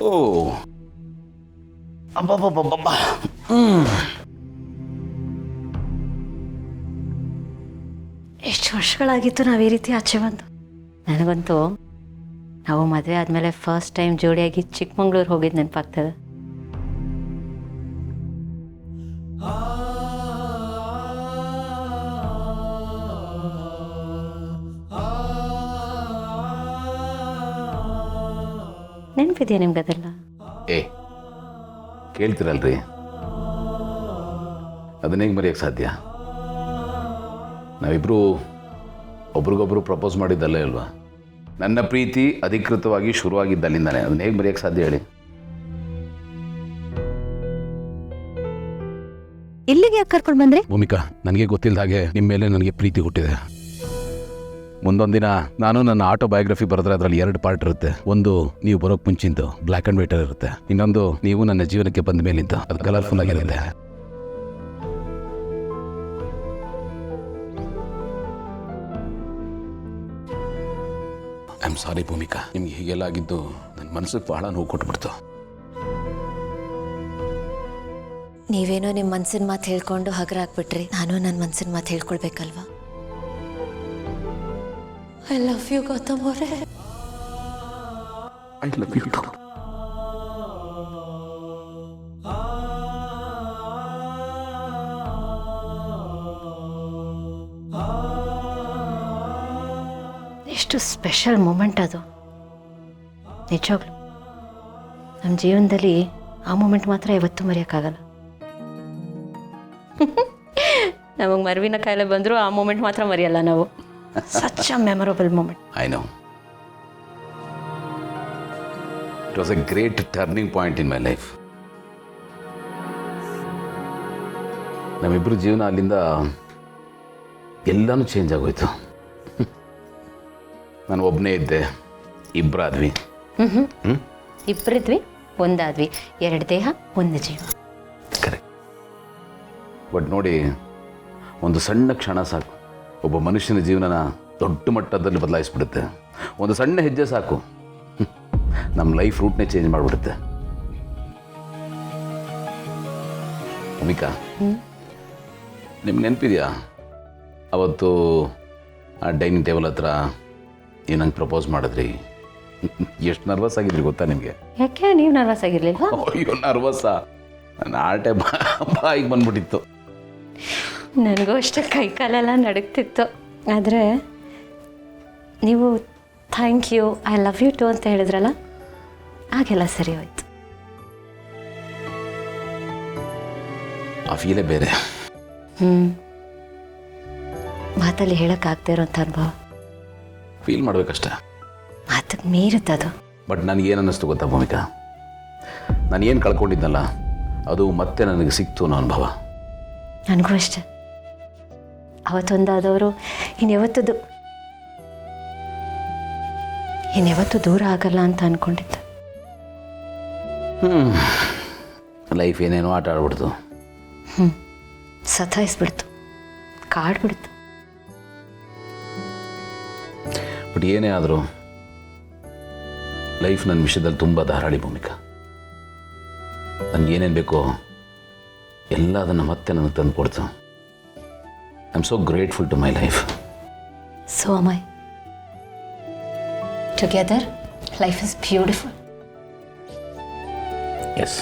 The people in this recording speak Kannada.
ಓ ಅಬ್ಬಬ್ಬಬ್ಬಬ್ಬ. ಎಷ್ಟು ವರ್ಷಗಳಾಗಿತ್ತು ನಾವು ಈ ರೀತಿ ಆಚೆ ಬಂದು. ನನಗಂತೂ ನಾವು ಮದುವೆ ಆದಮೇಲೆ ಫಸ್ಟ್ ಟೈಮ್ ಜೋಡಿಯಾಗಿ ಚಿಕ್ಕಮಂಗ್ಳೂರು ಹೋಗಿದ್ದು ನೆನಪಾಗ್ತದೆ. ನೆನಪಿದೆಯಾ ನಿಮ್ಗದೆಲ್ಲ? ಏ ಕೇಳ್ತಿರಲ್ರಿ, ಅದನ್ನ ಹೇಗೆ ಮರೆಯೋಕ್ಕೆ ಸಾಧ್ಯ? ನಾವಿಬ್ಬರು ಒಬ್ರಿಗೊಬ್ರು ಪ್ರಪೋಸ್ ಮಾಡಿದ್ದಲ್ಲೇ ಅಲ್ವಾ? ನನ್ನ ಪ್ರೀತಿ ಅಧಿಕೃತವಾಗಿ ಶುರುವಾಗಿದ್ದಲ್ಲಿಂದಾನೆ. ಅದನ್ನ ಹೇಗೆ ಮರೆಯೋಕ್ಕೆ ಸಾಧ್ಯ ಹೇಳಿ? ಇಲ್ಲಿಗೆ ಯಾಕೆ ಕರ್ಕೊಂಡು ಬಂದ್ರಿ? ಭೂಮಿಕಾ, ನನಗೆ ಗೊತ್ತಿಲ್ಲದ ಹಾಗೆ ನಿಮ್ಮ ಮೇಲೆ ನನಗೆ ಪ್ರೀತಿ ಹುಟ್ಟಿದೆ. ಮುಂದೊಂದು ದಿನ ನಾನು ನನ್ನ ಆಟೋಬಯೋಗ್ರಫಿ ಬರೆದ್ರೆ ಅದರಲ್ಲಿ 2 ಪಾರ್ಟ್ ಇರುತ್ತೆ. ಒಂದು ನೀವು ಬರೋಕ್ಕೆ ಮುಂಚಿಂದು ಬ್ಲ್ಯಾಕ್ ಆ್ಯಂಡ್ ವೈಟ್ ಇರುತ್ತೆ, ಇನ್ನೊಂದು ನೀವು ನನ್ನ ಜೀವನಕ್ಕೆ ಬಂದ ಮೇಲಿಂದ ಅದು ಕಲರ್ಫುಲ್ ಆಗಿರುತ್ತೆ. ಐ ಆಮ್ ಸಾರಿ ಭೂಮಿಕಾ, ನಿಮ್ಗೆ ಹೀಗೆಲ್ಲ ಆಗಿದ್ದು ನನ್ನ ಮನಸ್ಸಿಗೆ ಬಹಳ ನೋವು ಕೊಟ್ಬಿಡ್ತು. ನೀವೇನೋ ನಿಮ್ಮ ಮನಸ್ಸಿನ ಮಾತು ಹೇಳ್ಕೊಂಡು ಹಗರ ಹಾಕ್ಬಿಟ್ರಿ. ನಾನು ನನ್ನ ಮನಸ್ಸಿನ ಮಾತು ಹೇಳ್ಕೊಳ್ಬೇಕಲ್ವಾ? ಐ ಲವ್ ಯು ಗೌತಮ್ ಅವರೇ. I love you too. ಎಷ್ಟು ಸ್ಪೆಷಲ್ ಮೂಮೆಂಟ್ ಅದು, ನಿಜವಾಗ್ಲು ನಮ್ಮ ಜೀವನದಲ್ಲಿ ಆ ಮೂಮೆಂಟ್ ಮಾತ್ರ ಯಾವತ್ತೂ ಮರೆಯೋಕ್ಕಾಗಲ್ಲ. ನಮಗೆ ಮರುವಿನ ಕಾಯಿಲೆ ಬಂದರೂ ಆ ಮೂಮೆಂಟ್ ಮಾತ್ರ ಮರೆಯಲ್ಲ ನಾವು. Such a memorable moment. I know. It was a great turning point in my life. ನಮ್ಮಿಬ್ಬರು ಜೀವನ ಅಲ್ಲಿಂದ ಎಲ್ಲನೂ ಚೇಂಜ್ ಆಗೋಯ್ತು. ನಾನು ಒಬ್ಬನೇ ಇದ್ದೆ, ಇಬ್ಬರಾದ್ವಿ. ಇಬ್ಬರಿದ್ವಿ, ಒಂದಾದ್ವಿ, 2 ದೇಹ, 1 ಜೀವ. ಕರೆಕ್ಟ್. ಬಟ್ ನೋಡಿ, ಒಂದು ಸಣ್ಣ ಕ್ಷಣ ಸಾಕು ಒಬ್ಬ ಮನುಷ್ಯನ ಜೀವನನ ದೊಡ್ಡ ಮಟ್ಟದಲ್ಲಿ ಬದಲಾಯಿಸ್ಬಿಡುತ್ತೆ. ಒಂದು ಸಣ್ಣ ಹೆಜ್ಜೆ ಸಾಕು ನಮ್ಮ ಲೈಫ್ ರೂಟ್ನೇ ಚೇಂಜ್ ಮಾಡಿಬಿಡುತ್ತೆ. ಭೂಮಿಕಾ, ನಿಮ್ಗೆ ನೆನಪಿದೆಯಾ ಅವತ್ತು ಆ ಡೈನಿಂಗ್ ಟೇಬಲ್ ಹತ್ರ ನೀವು ನಂಗೆ ಪ್ರಪೋಸ್ ಮಾಡಿದ್ರಿ? ಎಷ್ಟು ನರ್ವಸ್ ಆಗಿದ್ರಿ ಗೊತ್ತಾ ನಿಮಗೆ? ಯಾಕೆ ನೀವು ನರ್ವಸ್ ಆಗಿರ್ಲಿಲ್ಲ? ಅಯ್ಯೋ, ನರ್ವಸ್ಸಾ? ನನ್ನ ಆಟೆ ಬಾಯಿಗೆ ಬಂದ್ಬಿಟ್ಟಿತ್ತು. ನನಗೂ ಅಷ್ಟೇ ಕೈ ಕಾಲೆಲ್ಲ ನಡುಗ್ತಿತ್ತು. ಆದರೆ ನೀವು thank you, I love you too ಅಂತ ಹೇಳಿದ್ರಲ್ಲ, ಆಗೆಲ್ಲ ಸರಿ ಹೋಯ್ತು. ಆ ಫೀಲೇ ಬೇರೆ. ಮಾತಲ್ಲಿ ಹೇಳೋಕ್ಕಾಗದೇ ಇರೋಂಥ ಅನುಭವ. ಫೀಲ್ ಮಾಡ್ಬೇಕಷ್ಟೆ, ಮಾತಿಗೆ ಮೀರುತ್ತದು. ಬಟ್ ನನಗೇನು ಅನ್ನಿಸ್ತು ಗೊತ್ತಾ ಭೂಮಿಕಾ? ನಾನು ಏನು ಕಳ್ಕೊಂಡಿದ್ನಲ್ಲ ಅದು ಮತ್ತೆ ನನಗೆ ಸಿಕ್ತು ಅನ್ನೋ ಅನುಭವ. ನನಗೂ ಅಷ್ಟೆ. ಅವತ್ತೊಂದಾದವರು ಇನ್ಯಾವತ್ತೂ ದೂರ ಆಗಲ್ಲ ಅಂತ ಅಂದ್ಕೊಂಡಿದ್ದೆ. ಲೈಫ್ ಏನೇನೋ ಆಟ ಆಡ್ಬಿಡ್ತು. ಸತಾಯಿಸ್ಬಿಡ್ತು, ಕಾಡ್ಬಿಡ್ತು. ಬಟ್ ಏನೇ ಆದರೂ ಲೈಫ್ ನನ್ನ ವಿಷಯದಲ್ಲಿ ತುಂಬ ಧಾರಾಳಿ ಭೂಮಿಕಾ. ನನಗೆ ಏನೇನು ಬೇಕೋ ಎಲ್ಲ ಅದನ್ನು ಮತ್ತೆ ನನಗೆ ತಂದು ಕೊಡ್ತು. I am so grateful to my life. So am I. Together, life is beautiful. Yes.